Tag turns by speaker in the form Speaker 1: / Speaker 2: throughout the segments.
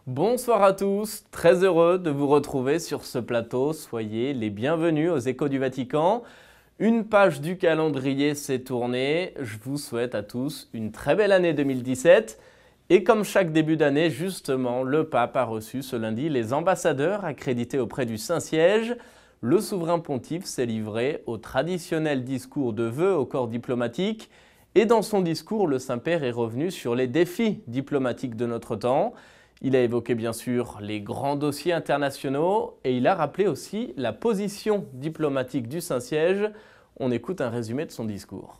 Speaker 1: Bonsoir à tous, très heureux de vous retrouver sur ce plateau. Soyez les bienvenus aux Échos du Vatican. Une page du calendrier s'est tournée. Je vous souhaite à tous une très belle année 2017. Et comme chaque début d'année, justement, le pape a reçu ce lundi les ambassadeurs accrédités auprès du Saint-Siège. Le souverain pontife s'est livré au traditionnel discours de vœux au corps diplomatique. Et dans son discours, le Saint-Père est revenu sur les défis diplomatiques de notre temps. Il a évoqué bien sûr les grands dossiers internationaux et il a rappelé aussi la position diplomatique du Saint-Siège. On écoute un résumé de son discours.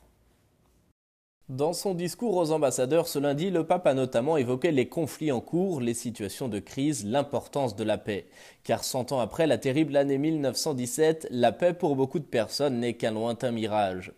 Speaker 1: Dans son discours aux ambassadeurs ce lundi, le pape a notamment évoqué les conflits en cours, les situations de crise, l'importance de la paix. Car 100 ans après la terrible année 1917, la paix pour beaucoup de personnes n'est qu'un lointain mirage.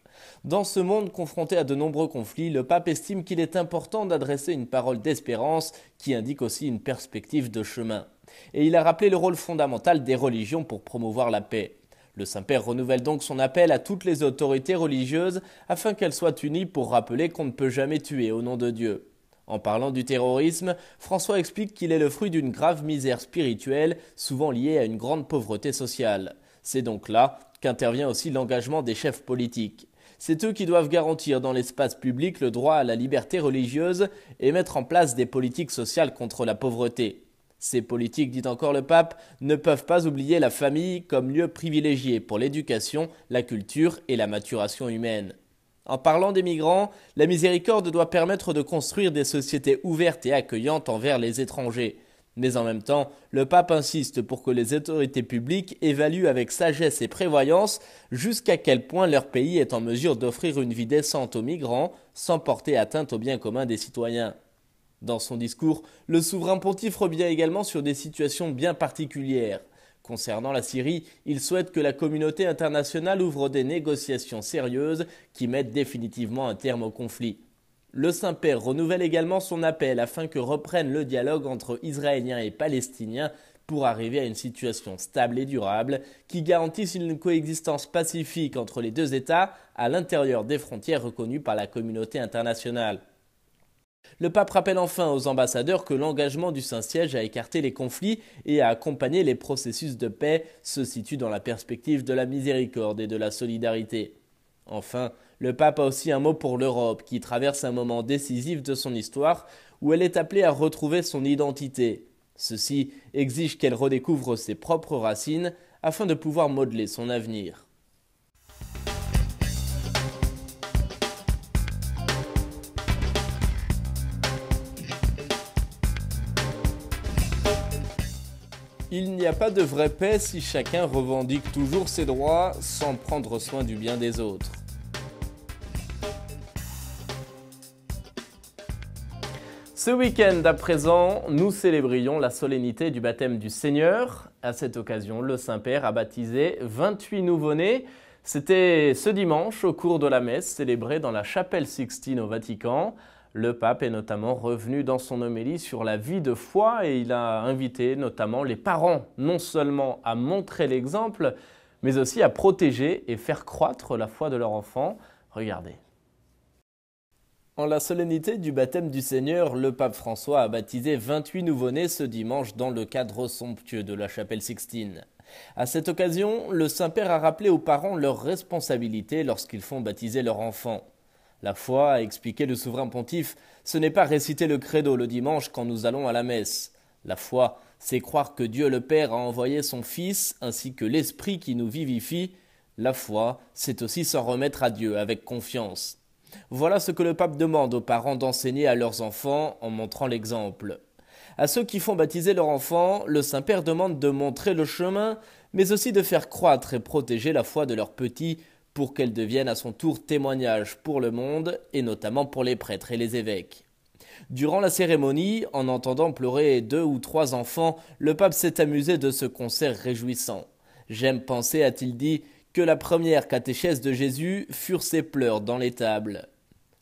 Speaker 1: Dans ce monde confronté à de nombreux conflits, le pape estime qu'il est important d'adresser une parole d'espérance qui indique aussi une perspective de chemin. Et il a rappelé le rôle fondamental des religions pour promouvoir la paix. Le Saint-Père renouvelle donc son appel à toutes les autorités religieuses afin qu'elles soient unies pour rappeler qu'on ne peut jamais tuer au nom de Dieu. En parlant du terrorisme, François explique qu'il est le fruit d'une grave misère spirituelle, souvent liée à une grande pauvreté sociale. C'est donc là qu'intervient aussi l'engagement des chefs politiques. C'est eux qui doivent garantir dans l'espace public le droit à la liberté religieuse et mettre en place des politiques sociales contre la pauvreté. Ces politiques, dit encore le pape, ne peuvent pas oublier la famille comme lieu privilégié pour l'éducation, la culture et la maturation humaine. En parlant des migrants, la miséricorde doit permettre de construire des sociétés ouvertes et accueillantes envers les étrangers. Mais en même temps, le pape insiste pour que les autorités publiques évaluent avec sagesse et prévoyance jusqu'à quel point leur pays est en mesure d'offrir une vie décente aux migrants sans porter atteinte au bien commun des citoyens. Dans son discours, le souverain pontife revient également sur des situations bien particulières. Concernant la Syrie, il souhaite que la communauté internationale ouvre des négociations sérieuses qui mettent définitivement un terme au conflit. Le Saint-Père renouvelle également son appel afin que reprenne le dialogue entre Israéliens et Palestiniens pour arriver à une situation stable et durable qui garantisse une coexistence pacifique entre les deux États à l'intérieur des frontières reconnues par la communauté internationale. Le pape rappelle enfin aux ambassadeurs que l'engagement du Saint-Siège à écarter les conflits et à accompagner les processus de paix se situe dans la perspective de la miséricorde et de la solidarité. Enfin, le pape a aussi un mot pour l'Europe qui traverse un moment décisif de son histoire où elle est appelée à retrouver son identité. Ceci exige qu'elle redécouvre ses propres racines afin de pouvoir modeler son avenir. Il n'y a pas de vraie paix si chacun revendique toujours ses droits sans prendre soin du bien des autres. Ce week-end à présent, nous célébrions la solennité du baptême du Seigneur. À cette occasion, le Saint-Père a baptisé 28 nouveau-nés. C'était ce dimanche au cours de la messe célébrée dans la chapelle Sixtine au Vatican. Le pape est notamment revenu dans son homélie sur la vie de foi et il a invité notamment les parents non seulement à montrer l'exemple, mais aussi à protéger et faire croître la foi de leur enfant. Regardez. En la solennité du baptême du Seigneur, le pape François a baptisé 28 nouveau-nés ce dimanche dans le cadre somptueux de la chapelle Sixtine. À cette occasion, le Saint-Père a rappelé aux parents leurs responsabilités lorsqu'ils font baptiser leur enfant. La foi, a expliqué le souverain pontife, ce n'est pas réciter le credo le dimanche quand nous allons à la messe. La foi, c'est croire que Dieu le Père a envoyé son Fils ainsi que l'Esprit qui nous vivifie. La foi, c'est aussi s'en remettre à Dieu avec confiance. Voilà ce que le pape demande aux parents d'enseigner à leurs enfants en montrant l'exemple. À ceux qui font baptiser leur enfant, le Saint-Père demande de montrer le chemin, mais aussi de faire croître et protéger la foi de leurs petits pour qu'elle devienne à son tour témoignage pour le monde, et notamment pour les prêtres et les évêques. Durant la cérémonie, en entendant pleurer 2 ou 3 enfants, le pape s'est amusé de ce concert réjouissant. « J'aime penser, a-t-il dit, que la première catéchèse de Jésus furent ses pleurs dans l'étable. »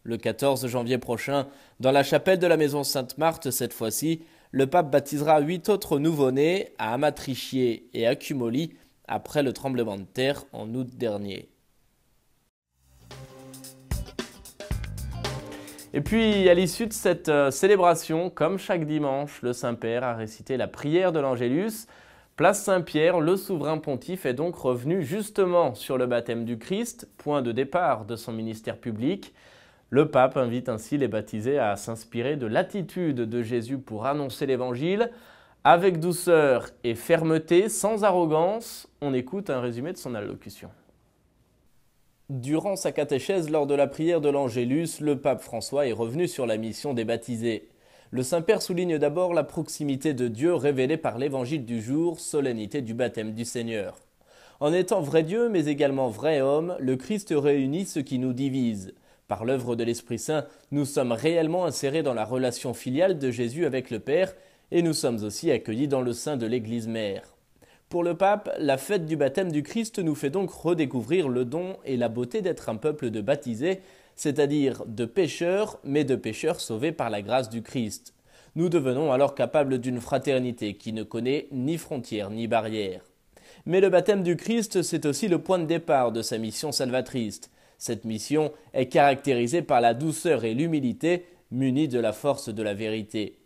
Speaker 1: Le 14 janvier prochain, dans la chapelle de la maison Sainte-Marthe cette fois-ci, le pape baptisera 8 autres nouveau-nés à Amatricier et à Cumoli après le tremblement de terre en août dernier. Et puis, à l'issue de cette célébration, comme chaque dimanche, le Saint-Père a récité la prière de l'Angélus. Place Saint-Pierre, le souverain pontife est donc revenu justement sur le baptême du Christ, point de départ de son ministère public. Le pape invite ainsi les baptisés à s'inspirer de l'attitude de Jésus pour annoncer l'Évangile. Avec douceur et fermeté, sans arrogance, on écoute un résumé de son allocution. Durant sa catéchèse lors de la prière de l'Angélus, le pape François est revenu sur la mission des baptisés. Le Saint-Père souligne d'abord la proximité de Dieu révélée par l'Évangile du jour, solennité du baptême du Seigneur. En étant vrai Dieu, mais également vrai homme, le Christ réunit ce qui nous divise. Par l'œuvre de l'Esprit Saint, nous sommes réellement insérés dans la relation filiale de Jésus avec le Père et nous sommes aussi accueillis dans le sein de l'Église mère. Pour le pape, la fête du baptême du Christ nous fait donc redécouvrir le don et la beauté d'être un peuple de baptisés, c'est-à-dire de pécheurs, mais de pécheurs sauvés par la grâce du Christ. Nous devenons alors capables d'une fraternité qui ne connaît ni frontières ni barrières. Mais le baptême du Christ, c'est aussi le point de départ de sa mission salvatrice. Cette mission est caractérisée par la douceur et l'humilité, munie de la force de la vérité.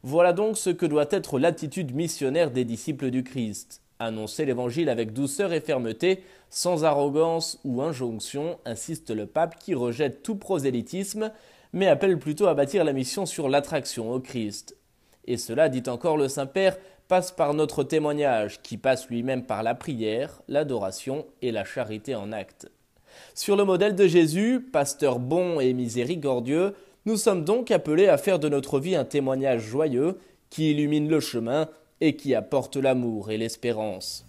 Speaker 1: Voilà donc ce que doit être l'attitude missionnaire des disciples du Christ. Annoncer l'Évangile avec douceur et fermeté, sans arrogance ou injonction, insiste le pape qui rejette tout prosélytisme, mais appelle plutôt à bâtir la mission sur l'attraction au Christ. Et cela, dit encore le Saint-Père, passe par notre témoignage, qui passe lui-même par la prière, l'adoration et la charité en actes. Sur le modèle de Jésus, pasteur bon et miséricordieux, nous sommes donc appelés à faire de notre vie un témoignage joyeux qui illumine le chemin et qui apporte l'amour et l'espérance.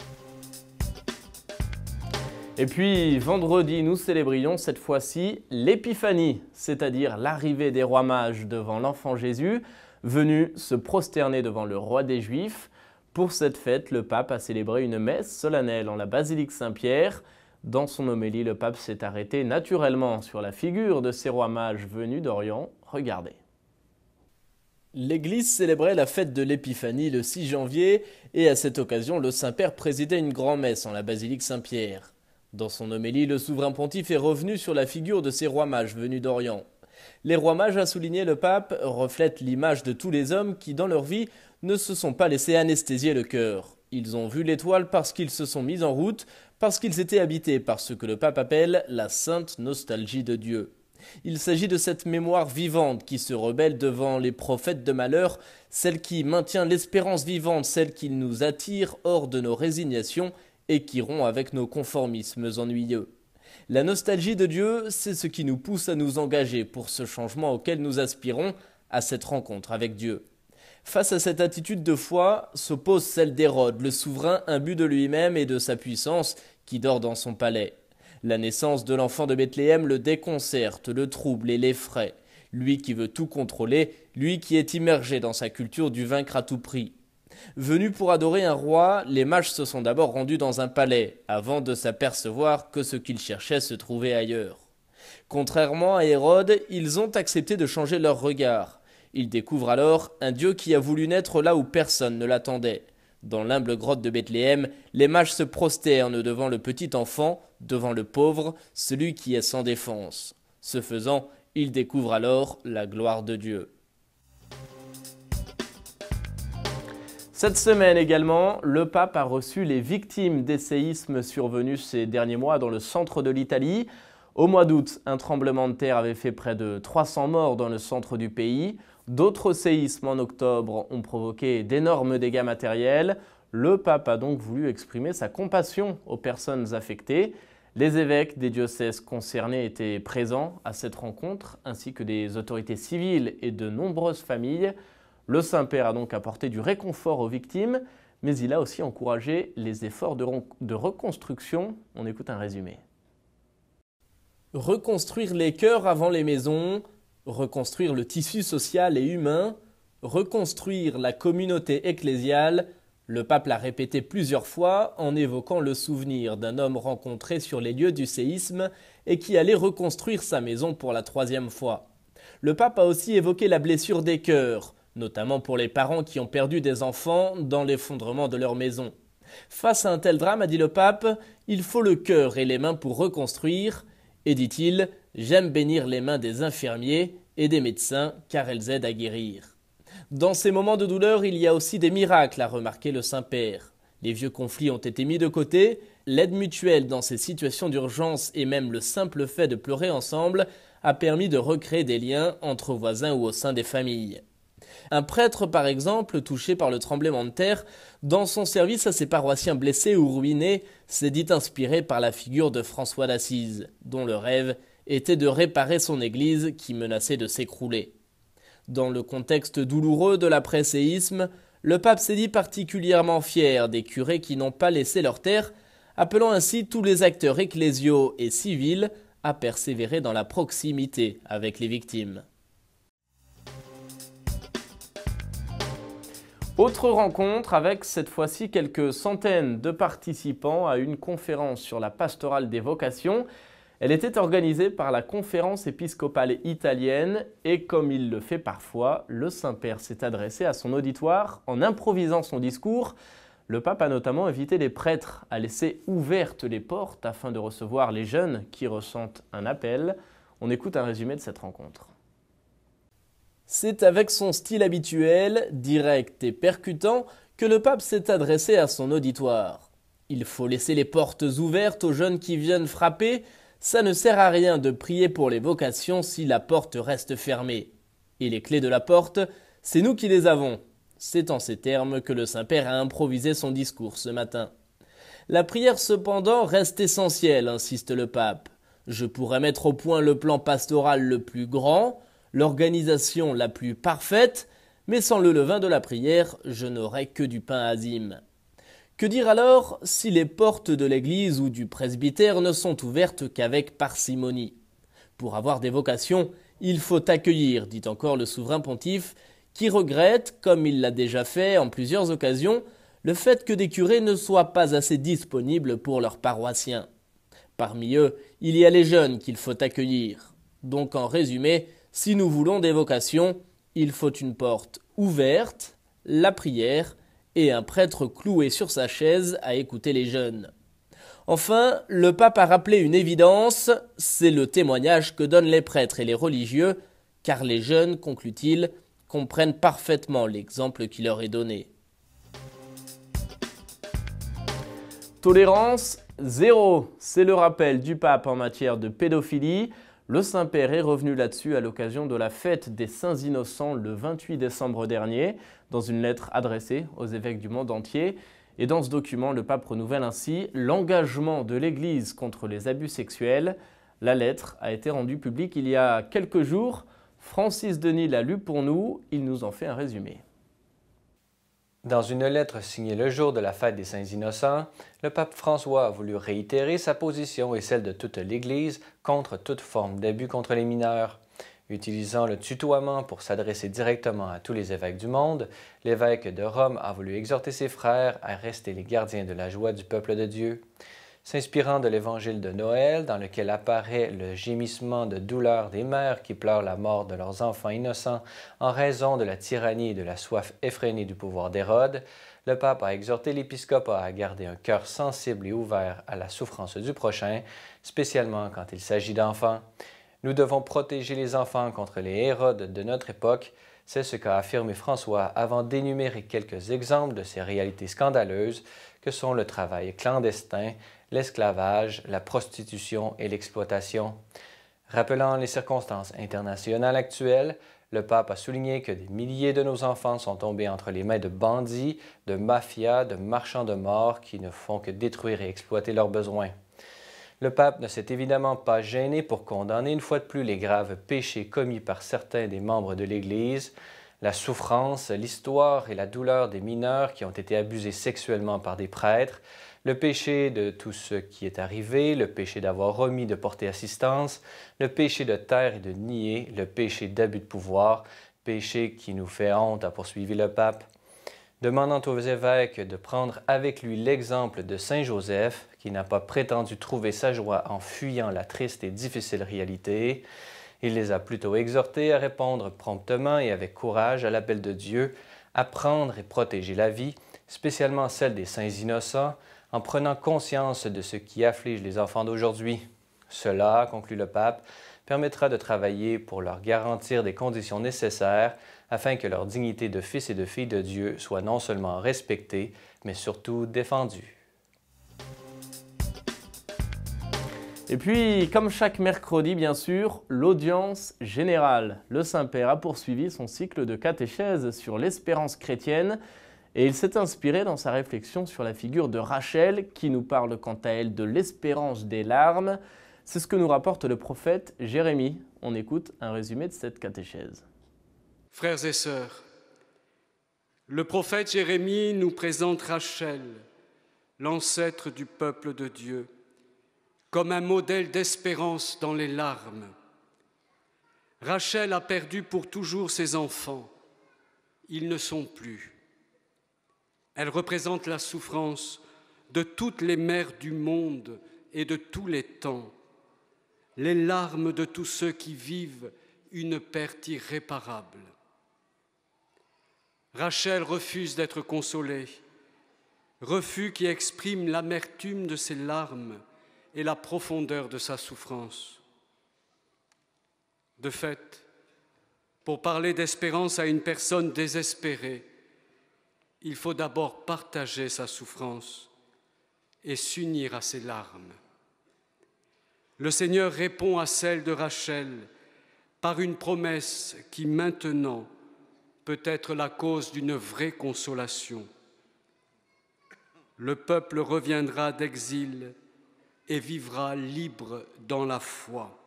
Speaker 1: Et puis, vendredi, nous célébrions cette fois-ci l'Épiphanie, c'est-à-dire l'arrivée des rois mages devant l'enfant Jésus, venus se prosterner devant le roi des Juifs. Pour cette fête, le pape a célébré une messe solennelle en la basilique Saint-Pierre. Dans son homélie, le pape s'est arrêté naturellement sur la figure de ces rois mages venus d'Orient. Regardez. L'Église célébrait la fête de l'Épiphanie le 6 janvier et à cette occasion, le Saint-Père présidait une grand-messe en la basilique Saint-Pierre. Dans son homélie, le souverain pontife est revenu sur la figure de ces rois mages venus d'Orient. Les rois mages, a souligné le pape, reflètent l'image de tous les hommes qui, dans leur vie, ne se sont pas laissés anesthésier le cœur. Ils ont vu l'étoile parce qu'ils se sont mis en route, parce qu'ils étaient habités par ce que le pape appelle la sainte nostalgie de Dieu. Il s'agit de cette mémoire vivante qui se rebelle devant les prophètes de malheur, celle qui maintient l'espérance vivante, celle qui nous attire hors de nos résignations et qui rompt avec nos conformismes ennuyeux. La nostalgie de Dieu, c'est ce qui nous pousse à nous engager pour ce changement auquel nous aspirons, à cette rencontre avec Dieu. Face à cette attitude de foi s'oppose celle d'Hérode, le souverain imbu de lui-même et de sa puissance qui dort dans son palais. La naissance de l'enfant de Bethléem le déconcerte, le trouble et l'effraie. Lui qui veut tout contrôler, lui qui est immergé dans sa culture du vaincre à tout prix. Venus pour adorer un roi, les mages se sont d'abord rendus dans un palais, avant de s'apercevoir que ce qu'ils cherchaient se trouvait ailleurs. Contrairement à Hérode, ils ont accepté de changer leur regard. Ils découvrent alors un Dieu qui a voulu naître là où personne ne l'attendait. Dans l'humble grotte de Bethléem, les mages se prosternent devant le petit enfant, devant le pauvre, celui qui est sans défense. Ce faisant, ils découvrent alors la gloire de Dieu. Cette semaine également, le pape a reçu les victimes des séismes survenus ces derniers mois dans le centre de l'Italie. Au mois d'août, un tremblement de terre avait fait près de 300 morts dans le centre du pays. D'autres séismes en octobre ont provoqué d'énormes dégâts matériels. Le pape a donc voulu exprimer sa compassion aux personnes affectées. Les évêques des diocèses concernés étaient présents à cette rencontre, ainsi que des autorités civiles et de nombreuses familles. Le Saint-Père a donc apporté du réconfort aux victimes, mais il a aussi encouragé les efforts de reconstruction. On écoute un résumé. Reconstruire les cœurs avant les maisons, reconstruire le tissu social et humain, reconstruire la communauté ecclésiale, le pape l'a répété plusieurs fois en évoquant le souvenir d'un homme rencontré sur les lieux du séisme et qui allait reconstruire sa maison pour la 3e fois. Le pape a aussi évoqué la blessure des cœurs, notamment pour les parents qui ont perdu des enfants dans l'effondrement de leur maison. Face à un tel drame, a dit le pape, il faut le cœur et les mains pour reconstruire. Et dit-il, j'aime bénir les mains des infirmiers et des médecins car elles aident à guérir. Dans ces moments de douleur, il y a aussi des miracles, a remarqué le Saint-Père. Les vieux conflits ont été mis de côté, l'aide mutuelle dans ces situations d'urgence et même le simple fait de pleurer ensemble a permis de recréer des liens entre voisins ou au sein des familles. Un prêtre, par exemple, touché par le tremblement de terre, dans son service à ses paroissiens blessés ou ruinés, s'est dit inspiré par la figure de François d'Assise, dont le rêve était de réparer son église qui menaçait de s'écrouler. Dans le contexte douloureux de l'après-séisme, le pape s'est dit particulièrement fier des curés qui n'ont pas laissé leur terre, appelant ainsi tous les acteurs ecclésiaux et civils à persévérer dans la proximité avec les victimes. Autre rencontre avec cette fois-ci quelques centaines de participants à une conférence sur la pastorale des vocations. Elle était organisée par la conférence épiscopale italienne et comme il le fait parfois, le Saint-Père s'est adressé à son auditoire en improvisant son discours. Le pape a notamment invité les prêtres à laisser ouvertes les portes afin de recevoir les jeunes qui ressentent un appel. On écoute un résumé de cette rencontre. C'est avec son style habituel, direct et percutant, que le pape s'est adressé à son auditoire. Il faut laisser les portes ouvertes aux jeunes qui viennent frapper. Ça ne sert à rien de prier pour les vocations si la porte reste fermée. Et les clés de la porte, c'est nous qui les avons. C'est en ces termes que le Saint-Père a improvisé son discours ce matin. La prière cependant reste essentielle, insiste le pape. Je pourrais mettre au point le plan pastoral le plus grand, l'organisation la plus parfaite, mais sans le levain de la prière, je n'aurai que du pain azime. Que dire alors si les portes de l'église ou du presbytère ne sont ouvertes qu'avec parcimonie? Pour avoir des vocations, il faut accueillir, dit encore le souverain pontife, qui regrette, comme il l'a déjà fait en plusieurs occasions, le fait que des curés ne soient pas assez disponibles pour leurs paroissiens. Parmi eux, il y a les jeunes qu'il faut accueillir. Donc en résumé, si nous voulons des vocations, il faut une porte ouverte, la prière et un prêtre cloué sur sa chaise à écouter les jeunes. Enfin, le pape a rappelé une évidence, c'est le témoignage que donnent les prêtres et les religieux, car les jeunes, conclut-il, comprennent parfaitement l'exemple qui leur est donné. Tolérance zéro, c'est le rappel du pape en matière de pédophilie. Le Saint-Père est revenu là-dessus à l'occasion de la fête des Saints Innocents le 28 décembre dernier, dans une lettre adressée aux évêques du monde entier. Et dans ce document, le pape renouvelle ainsi l'engagement de l'Église contre les abus sexuels. La lettre a été rendue publique il y a quelques jours. Francis Denis l'a lu pour nous, il nous en fait un résumé.
Speaker 2: Dans une lettre signée le jour de la fête des Saints Innocents, le pape François a voulu réitérer sa position et celle de toute l'Église contre toute forme d'abus contre les mineurs. Utilisant le tutoiement pour s'adresser directement à tous les évêques du monde, l'évêque de Rome a voulu exhorter ses frères à rester les gardiens de la joie du peuple de Dieu. S'inspirant de l'évangile de Noël, dans lequel apparaît le gémissement de douleur des mères qui pleurent la mort de leurs enfants innocents en raison de la tyrannie et de la soif effrénée du pouvoir d'Hérode, le pape a exhorté l'épiscopat à garder un cœur sensible et ouvert à la souffrance du prochain, spécialement quand il s'agit d'enfants. Nous devons protéger les enfants contre les Hérodes de notre époque. C'est ce qu'a affirmé François avant d'énumérer quelques exemples de ces réalités scandaleuses que sont le travail clandestin, l'esclavage, la prostitution et l'exploitation. Rappelant les circonstances internationales actuelles, le pape a souligné que des milliers de nos enfants sont tombés entre les mains de bandits, de mafias, de marchands de mort qui ne font que détruire et exploiter leurs besoins. Le pape ne s'est évidemment pas gêné pour condamner une fois de plus les graves péchés commis par certains des membres de l'Église, la souffrance, l'histoire et la douleur des mineurs qui ont été abusés sexuellement par des prêtres, le péché de tout ce qui est arrivé, le péché d'avoir omis de porter assistance, le péché de taire et de nier, le péché d'abus de pouvoir, péché qui nous fait honte, a poursuivi le pape. Demandant aux évêques de prendre avec lui l'exemple de Saint Joseph, qui n'a pas prétendu trouver sa joie en fuyant la triste et difficile réalité, il les a plutôt exhortés à répondre promptement et avec courage à l'appel de Dieu, à prendre et protéger la vie, spécialement celle des saints innocents, en prenant conscience de ce qui afflige les enfants d'aujourd'hui. Cela, conclut le pape, permettra de travailler pour leur garantir des conditions nécessaires afin que leur dignité de fils et de filles de Dieu soit non seulement respectée, mais surtout défendue.
Speaker 1: Et puis, comme chaque mercredi, bien sûr, l'audience générale. Le Saint-Père a poursuivi son cycle de catéchèse sur l'espérance chrétienne et il s'est inspiré dans sa réflexion sur la figure de Rachel, qui nous parle quant à elle de l'espérance des larmes. C'est ce que nous rapporte le prophète Jérémie. On écoute un résumé de cette catéchèse.
Speaker 3: Frères et sœurs, le prophète Jérémie nous présente Rachel, l'ancêtre du peuple de Dieu, comme un modèle d'espérance dans les larmes. Rachel a perdu pour toujours ses enfants. Ils ne sont plus. Elle représente la souffrance de toutes les mères du monde et de tous les temps, les larmes de tous ceux qui vivent une perte irréparable. Rachel refuse d'être consolée, refus qui exprime l'amertume de ses larmes et la profondeur de sa souffrance. De fait, pour parler d'espérance à une personne désespérée, il faut d'abord partager sa souffrance et s'unir à ses larmes. Le Seigneur répond à celle de Rachel par une promesse qui maintenant peut être la cause d'une vraie consolation. Le peuple reviendra d'exil et vivra libre dans la foi.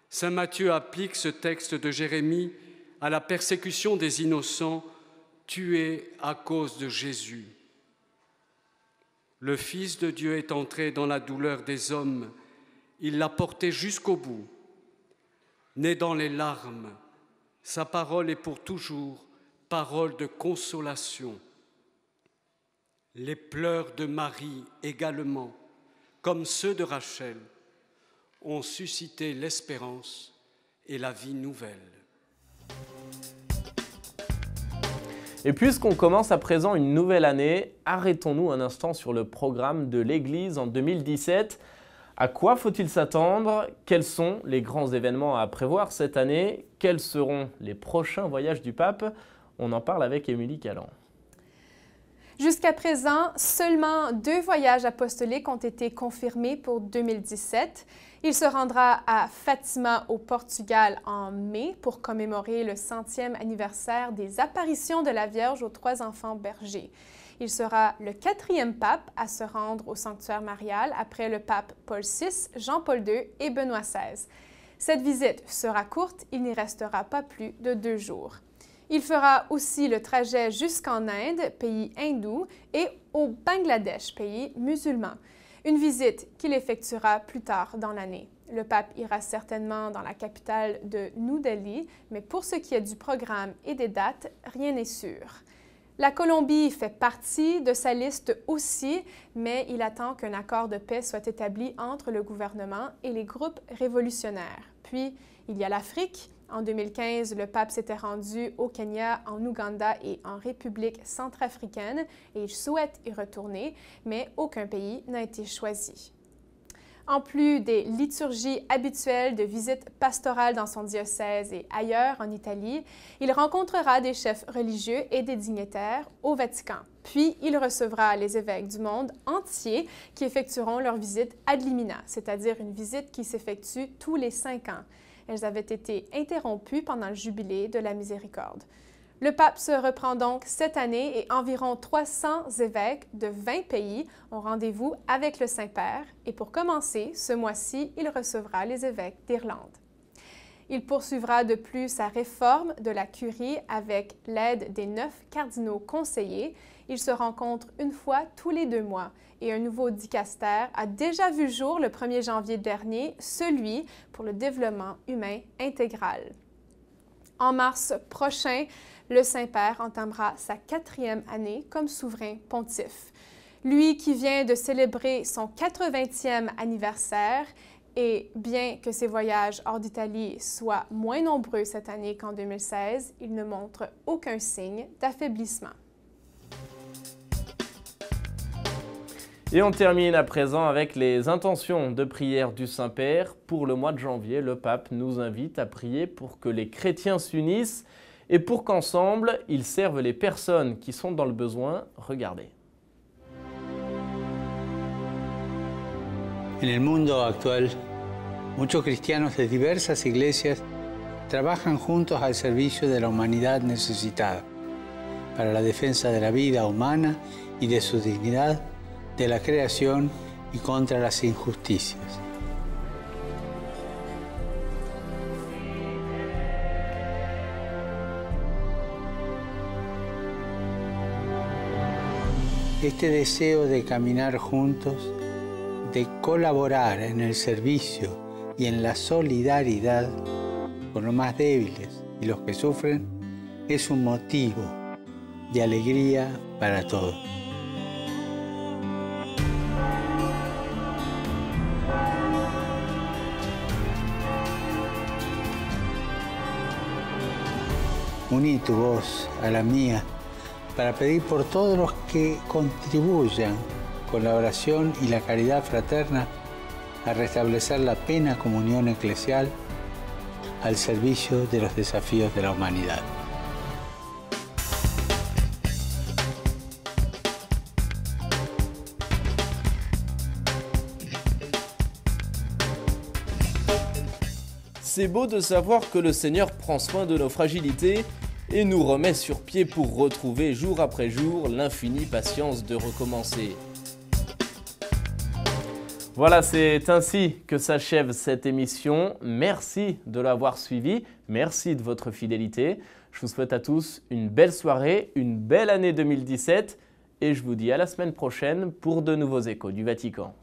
Speaker 3: Saint Matthieu applique ce texte de Jérémie à la persécution des innocents tués à cause de Jésus. Le Fils de Dieu est entré dans la douleur des hommes, il l'a porté jusqu'au bout. Né dans les larmes, sa parole est pour toujours parole de consolation. Les pleurs de Marie également, comme ceux de Rachel, ont suscité l'espérance et la vie nouvelle.
Speaker 1: Et puisqu'on commence à présent une nouvelle année, arrêtons-nous un instant sur le programme de l'Église en 2017. À quoi faut-il s'attendre? Quels sont les grands événements à prévoir cette année? Quels seront les prochains voyages du pape? On en parle avec Émilie Callan.
Speaker 4: Jusqu'à présent, seulement 2 voyages apostoliques ont été confirmés pour 2017. Il se rendra à Fatima au Portugal en mai pour commémorer le 100e anniversaire des apparitions de la Vierge aux 3 enfants bergers. Il sera le 4e pape à se rendre au sanctuaire marial après le pape Paul VI, Jean-Paul II et Benoît XVI. Cette visite sera courte, il n'y restera pas plus de 2 jours. Il fera aussi le trajet jusqu'en Inde, pays hindou, et au Bangladesh, pays musulman. Une visite qu'il effectuera plus tard dans l'année. Le pape ira certainement dans la capitale de New Delhi, mais pour ce qui est du programme et des dates, rien n'est sûr. La Colombie fait partie de sa liste aussi, mais il attend qu'un accord de paix soit établi entre le gouvernement et les groupes révolutionnaires. Puis, il y a l'Afrique. En 2015, le pape s'était rendu au Kenya, en Ouganda et en République centrafricaine et il souhaite y retourner, mais aucun pays n'a été choisi. En plus des liturgies habituelles de visites pastorales dans son diocèse et ailleurs en Italie, il rencontrera des chefs religieux et des dignitaires au Vatican. Puis, il recevra les évêques du monde entier qui effectueront leur visite ad limina, c'est-à-dire une visite qui s'effectue tous les 5 ans. Elles avaient été interrompues pendant le jubilé de la Miséricorde. Le pape se reprend donc cette année et environ 300 évêques de 20 pays ont rendez-vous avec le Saint-Père. Et pour commencer, ce mois-ci, il recevra les évêques d'Irlande. Il poursuivra de plus sa réforme de la curie avec l'aide des 9 cardinaux conseillers. Ils se rencontrent une fois tous les 2 mois et un nouveau dicastère a déjà vu jour le 1er janvier dernier, celui pour le développement humain intégral. En mars prochain, le Saint-Père entamera sa 4e année comme souverain pontife. Lui qui vient de célébrer son 80e anniversaire, et bien que ses voyages hors d'Italie soient moins nombreux cette année qu'en 2016, il ne montre aucun signe d'affaiblissement.
Speaker 1: Et on termine à présent avec les intentions de prière du Saint-Père. Pour le mois de janvier, le pape nous invite à prier pour que les chrétiens s'unissent et pour qu'ensemble, ils servent les personnes qui sont dans le besoin. Regardez.
Speaker 5: En el mundo actual, muchos cristianos de diversas iglesias trabajan juntos al servicio de la humanidad necesitada, para la defensa de la vida humana y de su dignidad, de la creación y contra las injusticias. Este deseo de caminar juntos, de colaborar en el servicio y en la solidaridad con los más débiles y los que sufren, es un motivo de alegría para todos. Uní tu voz a la mía para pedir por todos los que contribuyan con la oración y la caridad fraterna a restablecer la plena comunión eclesial al servicio de los desafíos de la humanidad.
Speaker 1: C'est beau de savoir que le Seigneur prend soin de nos fragilités et nous remet sur pied pour retrouver jour après jour l'infinie patience de recommencer. Voilà, c'est ainsi que s'achève cette émission. Merci de l'avoir suivi, merci de votre fidélité. Je vous souhaite à tous une belle soirée, une belle année 2017 et je vous dis à la semaine prochaine pour de nouveaux échos du Vatican.